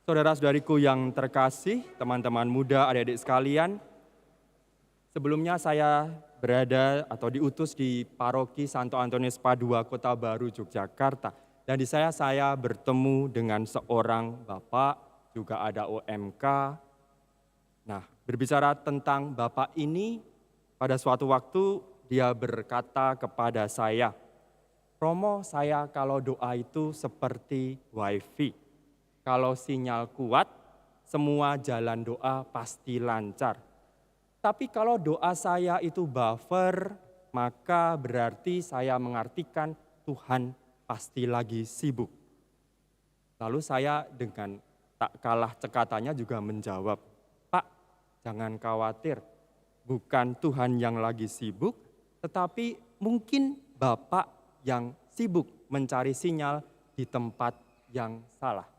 Saudara-saudariku yang terkasih, teman-teman muda, adik-adik sekalian, sebelumnya saya berada atau diutus di Paroki Santo Antonius Padua, Kota Baru, Yogyakarta. Dan di saya bertemu dengan seorang bapak, juga ada OMK. Nah, berbicara tentang bapak ini, pada suatu waktu dia berkata kepada saya, "Romo, saya kalau doa itu seperti wifi. Kalau sinyal kuat, semua jalan doa pasti lancar. Tapi kalau doa saya itu buffer, maka berarti saya mengartikan Tuhan pasti lagi sibuk." Lalu saya dengan tak kalah cekatannya juga menjawab, "Pak, jangan khawatir, bukan Tuhan yang lagi sibuk, tetapi mungkin Bapak yang sibuk mencari sinyal di tempat yang salah."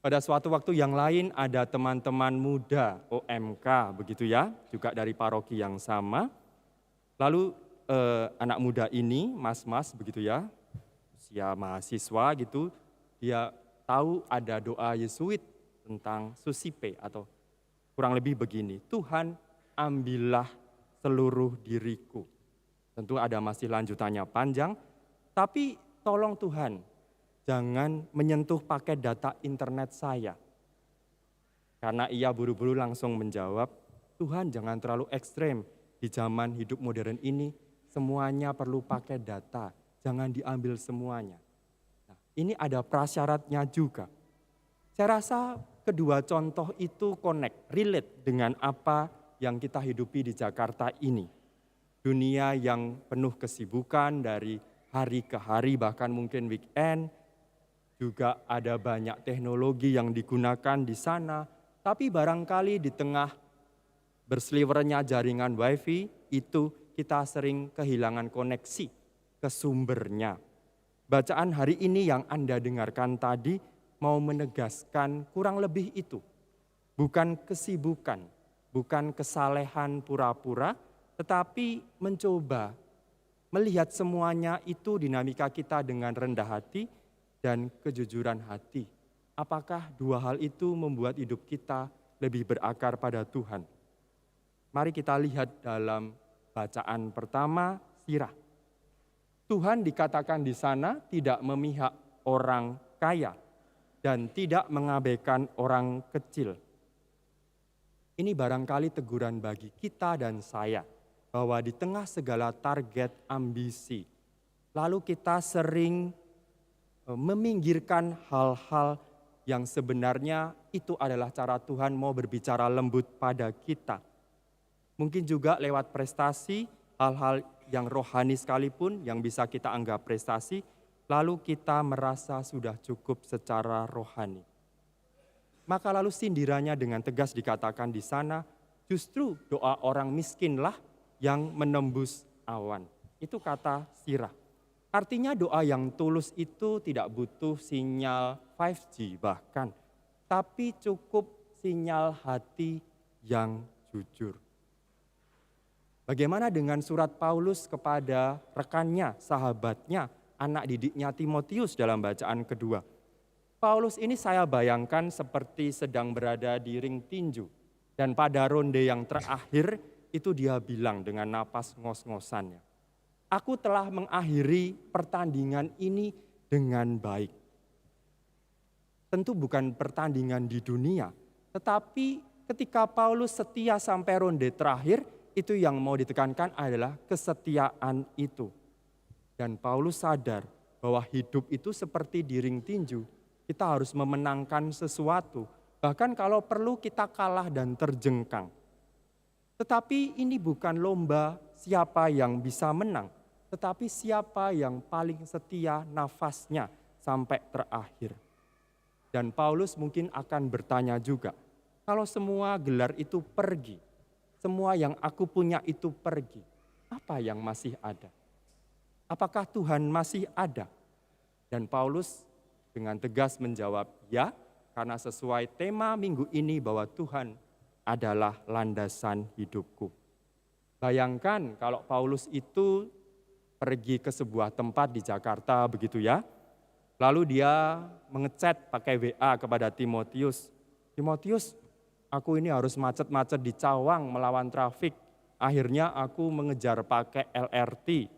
Pada suatu waktu yang lain ada teman-teman muda OMK begitu ya, juga dari paroki yang sama. Lalu anak muda ini, mas-mas begitu ya, usia mahasiswa gitu, dia tahu ada doa Yesuit tentang susipe atau kurang lebih begini, "Tuhan, ambillah seluruh diriku." Tentu ada masih lanjutannya panjang, tapi tolong Tuhan, jangan menyentuh pakai data internet saya. Karena ia buru-buru langsung menjawab, "Tuhan jangan terlalu ekstrem, di zaman hidup modern ini semuanya perlu pakai data, jangan diambil semuanya." Nah, ini ada prasyaratnya juga. Saya rasa kedua contoh itu relate dengan apa yang kita hidupi di Jakarta ini. Dunia yang penuh kesibukan dari hari ke hari, bahkan mungkin weekend. Juga ada banyak teknologi yang digunakan di sana, tapi barangkali di tengah berseliwerannya jaringan wifi itu kita sering kehilangan koneksi ke sumbernya. Bacaan hari ini yang Anda dengarkan tadi mau menegaskan kurang lebih itu. Bukan kesibukan, bukan kesalehan pura-pura, tetapi mencoba melihat semuanya itu dinamika kita dengan rendah hati dan kejujuran hati. Apakah dua hal itu membuat hidup kita lebih berakar pada Tuhan? Mari kita lihat dalam bacaan pertama, Sirah. Tuhan dikatakan di sana tidak memihak orang kaya dan tidak mengabaikan orang kecil. Ini barangkali teguran bagi kita dan saya, bahwa di tengah segala target ambisi, lalu kita sering meminggirkan hal-hal yang sebenarnya itu adalah cara Tuhan mau berbicara lembut pada kita. Mungkin juga lewat prestasi, hal-hal yang rohani sekalipun yang bisa kita anggap prestasi, lalu kita merasa sudah cukup secara rohani. Maka lalu sindirannya dengan tegas dikatakan di sana, justru doa orang miskinlah yang menembus awan. Itu kata Sirah. Artinya doa yang tulus itu tidak butuh sinyal 5G bahkan, tapi cukup sinyal hati yang jujur. Bagaimana dengan surat Paulus kepada rekannya, sahabatnya, anak didiknya Timotius dalam bacaan kedua? Paulus ini saya bayangkan seperti sedang berada di ring tinju. Dan pada ronde yang terakhir itu dia bilang dengan napas ngos-ngosannya, "Aku telah mengakhiri pertandingan ini dengan baik." Tentu bukan pertandingan di dunia, tetapi ketika Paulus setia sampai ronde terakhir, itu yang mau ditekankan adalah kesetiaan itu. Dan Paulus sadar bahwa hidup itu seperti di ring tinju, kita harus memenangkan sesuatu, bahkan kalau perlu kita kalah dan terjengkang. Tetapi ini bukan lomba siapa yang bisa menang, tetapi siapa yang paling setia nafasnya sampai terakhir. Dan Paulus mungkin akan bertanya juga, kalau semua gelar itu pergi, semua yang aku punya itu pergi, apa yang masih ada? Apakah Tuhan masih ada? Dan Paulus dengan tegas menjawab, ya, karena sesuai tema minggu ini bahwa Tuhan adalah landasan hidupku. Bayangkan kalau Paulus itu pergi ke sebuah tempat di Jakarta begitu ya. Lalu dia mengechat pakai WA kepada Timotius. Timotius, aku ini harus macet-macet di Cawang melawan trafik. Akhirnya aku mengejar pakai LRT.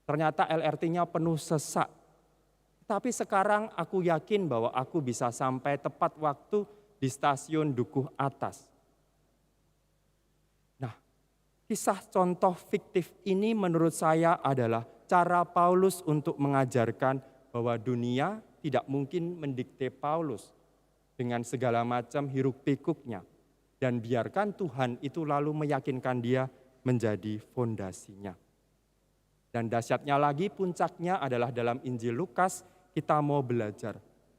Ternyata LRT-nya penuh sesak. Tapi sekarang aku yakin bahwa aku bisa sampai tepat waktu di stasiun Dukuh Atas. Nah, kisah contoh fiktif ini menurut saya adalah cara Paulus untuk mengajarkan bahwa dunia tidak mungkin mendikte Paulus dengan segala macam hiruk-pikuknya. Dan biarkan Tuhan itu lalu meyakinkan dia menjadi fondasinya. Dan dahsyatnya lagi, puncaknya adalah dalam Injil Lukas kita mau belajar.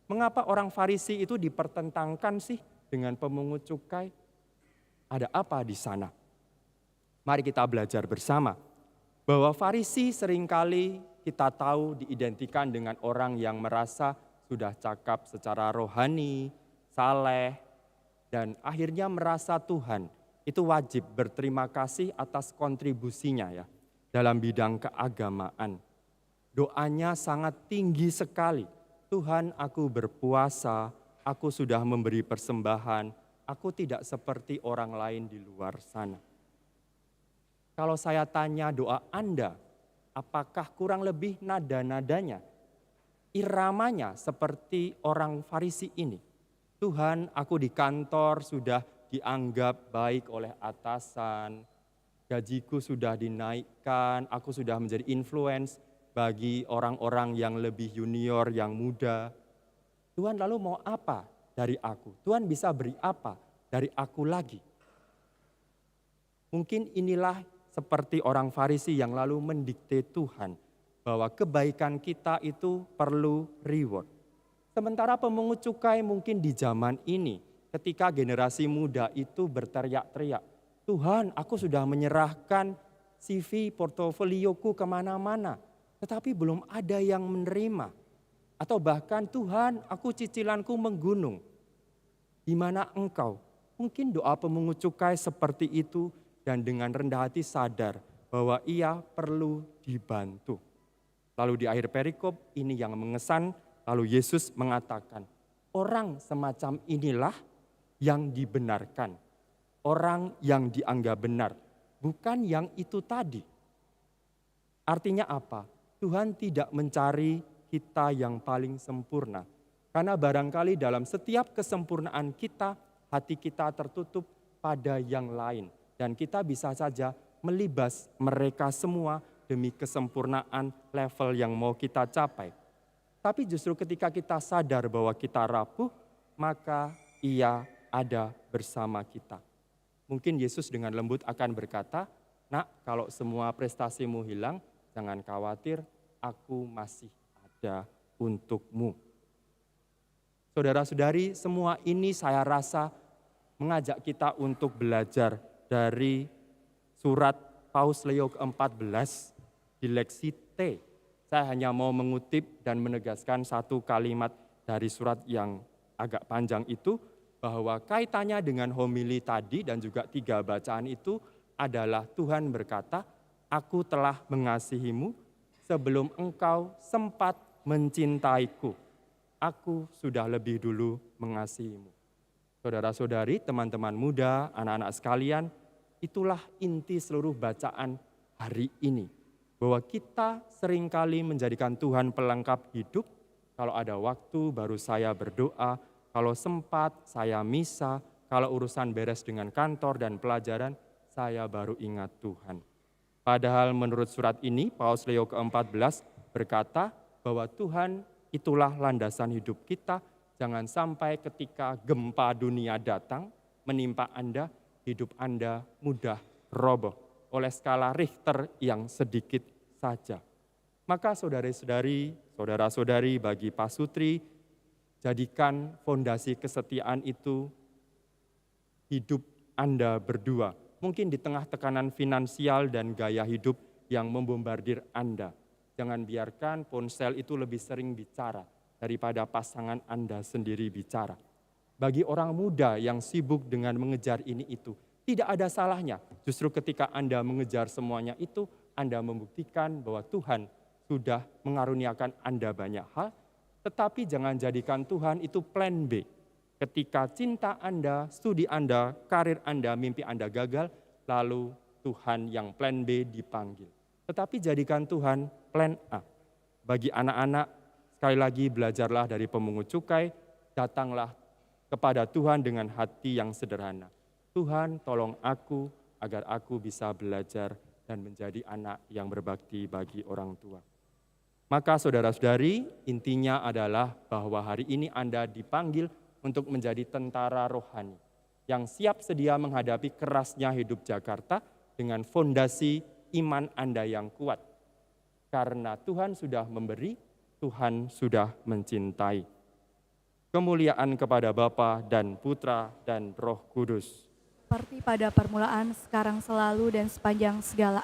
Mengapa orang Farisi itu dipertentangkan sih dengan pemungut cukai? Ada apa di sana? Mari kita belajar bersama. Bahwa Farisi seringkali kita tahu diidentikan dengan orang yang merasa sudah cakap secara rohani, saleh, dan akhirnya merasa Tuhan itu wajib berterima kasih atas kontribusinya ya dalam bidang keagamaan. Doanya sangat tinggi sekali. Tuhan, aku berpuasa, aku sudah memberi persembahan, aku tidak seperti orang lain di luar sana. Kalau saya tanya doa Anda, apakah kurang lebih nada-nadanya, iramanya seperti orang Farisi ini? Tuhan, aku di kantor sudah dianggap baik oleh atasan, gajiku sudah dinaikkan, aku sudah menjadi influence bagi orang-orang yang lebih junior, yang muda. Tuhan lalu mau apa dari aku? Tuhan bisa beri apa dari aku lagi? Mungkin inilah seperti orang Farisi yang lalu mendikte Tuhan bahwa kebaikan kita itu perlu reward. Sementara pemungut cukai mungkin di zaman ini ketika generasi muda itu berteriak-teriak, Tuhan, aku sudah menyerahkan CV portofolioku kemana-mana, tetapi belum ada yang menerima. Atau bahkan Tuhan, aku cicilanku menggunung. Di mana engkau? Mungkin doa pemungut cukai seperti itu dan dengan rendah hati sadar bahwa ia perlu dibantu. Lalu di akhir perikop ini yang mengesan, lalu Yesus mengatakan, orang semacam inilah yang dibenarkan. Orang yang dianggap benar, bukan yang itu tadi. Artinya apa? Tuhan tidak mencari kita yang paling sempurna. Karena barangkali dalam setiap kesempurnaan kita, hati kita tertutup pada yang lain. Dan kita bisa saja melibas mereka semua demi kesempurnaan level yang mau kita capai. Tapi justru ketika kita sadar bahwa kita rapuh, maka ia ada bersama kita. Mungkin Yesus dengan lembut akan berkata, nak, kalau semua prestasimu hilang, jangan khawatir, aku masih ada untukmu. Saudara-saudari, semua ini saya rasa mengajak kita untuk belajar dari surat Paus Leo ke-14 di leksi T. Saya hanya mau mengutip dan menegaskan satu kalimat dari surat yang agak panjang itu, bahwa kaitannya dengan homili tadi dan juga 3 bacaan itu adalah Tuhan berkata, aku telah mengasihimu sebelum engkau sempat mencintaiku. Aku sudah lebih dulu mengasihimu. Saudara-saudari, teman-teman muda, anak-anak sekalian, itulah inti seluruh bacaan hari ini. Bahwa kita seringkali menjadikan Tuhan pelengkap hidup. Kalau ada waktu baru saya berdoa, kalau sempat saya misa, kalau urusan beres dengan kantor dan pelajaran, saya baru ingat Tuhan. Padahal menurut surat ini, Paus Leo ke-14 berkata bahwa Tuhan itulah landasan hidup kita. Jangan sampai ketika gempa dunia datang menimpa Anda, hidup Anda mudah roboh oleh skala Richter yang sedikit saja. Maka saudara-saudari, saudara-saudari bagi pasutri, jadikan fondasi kesetiaan itu hidup Anda berdua. Mungkin di tengah tekanan finansial dan gaya hidup yang membombardir Anda. Jangan biarkan ponsel itu lebih sering bicara daripada pasangan Anda sendiri bicara. Bagi orang muda yang sibuk dengan mengejar ini itu, tidak ada salahnya. Justru ketika Anda mengejar semuanya itu, Anda membuktikan bahwa Tuhan sudah mengaruniakan Anda banyak hal, Tetapi jangan jadikan Tuhan itu plan B. Ketika cinta Anda, studi Anda, karir Anda, mimpi Anda gagal, lalu Tuhan yang plan B dipanggil. Tetapi jadikan Tuhan plan A. Bagi anak-anak, sekali lagi belajarlah dari pemungut cukai, datanglah kepada Tuhan dengan hati yang sederhana. Tuhan, tolong aku agar aku bisa belajar dan menjadi anak yang berbakti bagi orang tua. Maka saudara-saudari, intinya adalah bahwa hari ini Anda dipanggil untuk menjadi tentara rohani yang siap sedia menghadapi kerasnya hidup Jakarta dengan fondasi iman Anda yang kuat. Karena Tuhan sudah memberi, Tuhan sudah mencintai. Kemuliaan kepada Bapa dan Putra dan Roh Kudus. Seperti pada permulaan, sekarang, selalu, dan sepanjang segala